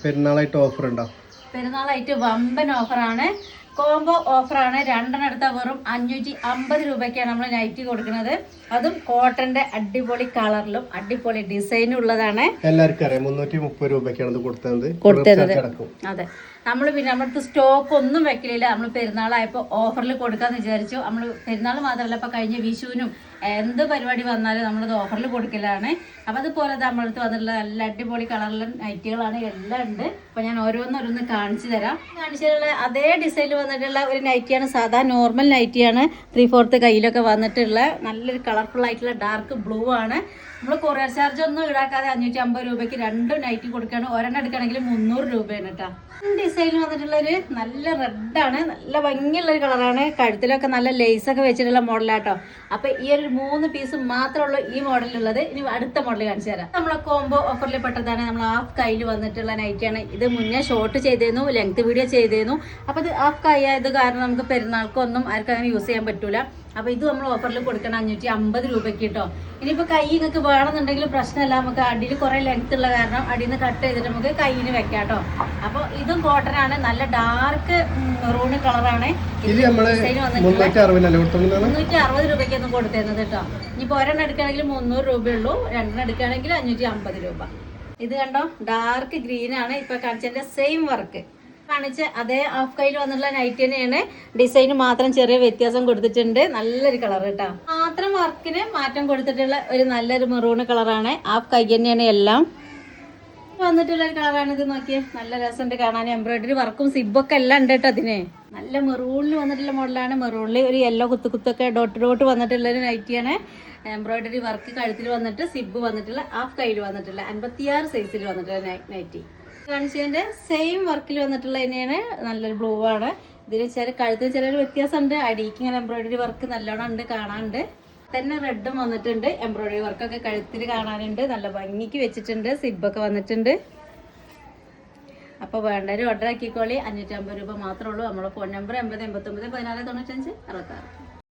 പെരുന്നാളായിട്ട് ഓഫർ ഉണ്ടോ? പെരുന്നാളായിട്ട് വമ്പൻ ഓഫറാണ്. കോംബോ ഓഫറാണ്. രണ്ടെണ്ണം എടുത്താൽ വെറും 550 രൂപയ്ക്കാണ് നമ്മൾ നൈറ്റി കൊടുക്കുന്നത്. അതും കോട്ടന്റെ അടിപൊളി കളറിലും അടിപൊളി ഡിസൈനും ഉള്ളതാണ്. എല്ലാവർക്കും അറിയാം 330 രൂപയ്ക്കാണ് കൊടുത്തത്. അതെ, നമ്മൾ പിന്നെ നമ്മുടെ സ്റ്റോക്ക് ഒന്നും വെക്കലില്ല. നമ്മൾ പെരുന്നാളായപ്പോൾ ഓഫറിൽ കൊടുക്കാന്ന് വിചാരിച്ചു. നമ്മൾ പെരുന്നാൾ മാത്രമല്ല, ഇപ്പൊ കഴിഞ്ഞ വിഷുവിനും എന്ത് പരിപാടി വന്നാലും നമ്മളത് ഓഫറിൽ കൊടുക്കലാണ്. അപ്പൊ അതുപോലെ നമ്മളടുത്ത് വന്നിട്ടുള്ള നല്ല അടിപൊളി കളറിലും നൈറ്റികളാണ് എല്ലാം ഉണ്ട്. അപ്പൊ ഞാൻ ഓരോന്നോരോന്ന് കാണിച്ചു തരാം. കാണിച്ചിട്ടുള്ള അതേ ഡിസൈനിൽ വന്നിട്ടുള്ള ഒരു നൈറ്റിയാണ്. സാധാ നോർമൽ നൈറ്റിയാണ്. 3/4 കയ്യിലൊക്കെ വന്നിട്ടുള്ള നല്ലൊരു കളർഫുൾ ആയിട്ടുള്ള ഡാർക്ക് ബ്ലൂ ആണ്. നമ്മൾ കൊറിയർ ചാർജ് ഒന്നും ഈടാക്കാതെ 550 രൂപയ്ക്ക് 2 നൈറ്റി കൊടുക്കുകയാണ്. ഒരെണ്ണം എടുക്കുകയാണെങ്കിൽ 300 രൂപയാണ് കേട്ടോ. ഡിസൈനിൽ വന്നിട്ടുള്ളൊരു നല്ല റെഡാണ്. നല്ല ഭംഗിയുള്ള ഒരു കളറാണ്. കഴുത്തിലൊക്കെ നല്ല ലേസൊക്കെ വെച്ചിട്ടുള്ള മോഡലാട്ടോ. അപ്പൊ ഈ ഒരു 3 പീസ് മാത്രമുള്ള ഈ മോഡലുള്ളത്. ഇനി അടുത്ത മോഡൽ കാണിച്ചു തരാം. നമ്മളെ കോംബോ ഓഫറിൽ പെട്ടതാണ്. നമ്മൾ ഹാഫ് കയ്യിൽ വന്നിട്ടുള്ള നൈറ്റിയാണ്. ഇത് മുന്നേ ഷോർട്ട് ചെയ്തിരുന്നു, ലെങ്ത് വീഡിയോ ചെയ്തിരുന്നു. അപ്പൊ ഇത് ഹാഫ് കൈ ആയത് കാരണം നമുക്ക് പെരുന്നാൾക്കൊന്നും ആർക്കും അങ്ങനെ യൂസ് ചെയ്യാൻ പറ്റൂല. അപ്പൊ ഇത് നമ്മൾ ഓഫറിൽ കൊടുക്കണം 550 രൂപയ്ക്ക് കേട്ടോ. ഇനിയിപ്പോ കൈ നിങ്ങൾക്ക് വേണമെന്നുണ്ടെങ്കിൽ പ്രശ്നമല്ല. നമുക്ക് അടിയിൽ കുറെ ലെങ്ത് ഉള്ള കാരണം അടിയിൽ നിന്ന് കട്ട് ചെയ്തിട്ട് നമുക്ക് കയ്യിന് വെക്കാം കേട്ടോ. അപ്പൊ ഇതും കോട്ടൺ ആണ്. നല്ല ഡാർക്ക് മെറൂൺ കളറാണ്. 360 രൂപയ്ക്കൊന്നും കൊടുത്തിരുന്നത് കേട്ടോ. ഇനിയിപ്പോ ഒരെണ്ണം എടുക്കുകയാണെങ്കിൽ 300 രൂപയുള്ളൂ. രണ്ടെണ്ണം എടുക്കുകയാണെങ്കിൽ 550 രൂപ. ഇത് കണ്ടോ, ഡാർക്ക് ഗ്രീൻ ആണ്. ഇപ്പൊ കാണിച്ചതിന്റെ സെയിം വർക്ക് കാണിച്ച് അതേ ഹാഫ് കയ്യിൽ വന്നിട്ടുള്ള നൈറ്റ് തന്നെയാണ്. ഡിസൈന് മാത്രം ചെറിയ വ്യത്യാസം കൊടുത്തിട്ടുണ്ട്. നല്ലൊരു കളർ കേട്ടോ. മാത്രം വർക്കിന് മാറ്റം കൊടുത്തിട്ടുള്ള ഒരു നല്ലൊരു മെറൂൺ കളറാണ്. ഹാഫ് കൈ തന്നെയാണ് എല്ലാം വന്നിട്ടുള്ള ഒരു കളറാണ്. ഇത് നോക്കിയേ, നല്ല രസമുണ്ട് കാണാൻ. എംബ്രോയിഡറി വർക്കും സിബൊക്കെ എല്ലാം ഉണ്ട് കേട്ടോ. അതിന് നല്ല മെറൂണിൽ വന്നിട്ടുള്ള മോഡലാണ്. മെറൂണിൽ ഒരു യെല്ലോ കുത്തൊക്കെ ഡോട്ട് വന്നിട്ടുള്ള ഒരു നൈറ്റിയാണ്. എംബ്രോയിഡറി വർക്ക് കഴുത്തിൽ വന്നിട്ട് സിബ് വന്നിട്ടുള്ള ഹാഫ് കയ്യിൽ വന്നിട്ടുള്ള 56 സൈസിൽ വന്നിട്ടുള്ള നൈറ്റി കാണിച്ചതിന്റെ സെയിം വർക്കിൽ വന്നിട്ടുള്ള തന്നെയാണ്. നല്ലൊരു ബ്ലൂ ആണ്. ഇതിന് കഴുത്തിന് ചെറിയൊരു വ്യത്യാസമുണ്ട്. അടിക്ക് ഇങ്ങനെ എംബ്രോയിഡറി വർക്ക് നല്ലോണം ഉണ്ട്, കാണാനുണ്ട്. തന്നെ റെഡും വന്നിട്ടുണ്ട്. എംബ്രോയിഡറി വർക്കൊക്കെ കഴുത്തിൽ കാണാനുണ്ട്. നല്ല ഭംഗിക്ക് വെച്ചിട്ടുണ്ട്. സിബൊക്കെ വന്നിട്ടുണ്ട്. അപ്പോൾ വേണ്ടവർ ഓർഡർ ആക്കിക്കോളി. 550 രൂപ മാത്രമേ ഉള്ളൂ. നമ്മുടെ ഫോൺ നമ്പർ 80 89 14 95 66.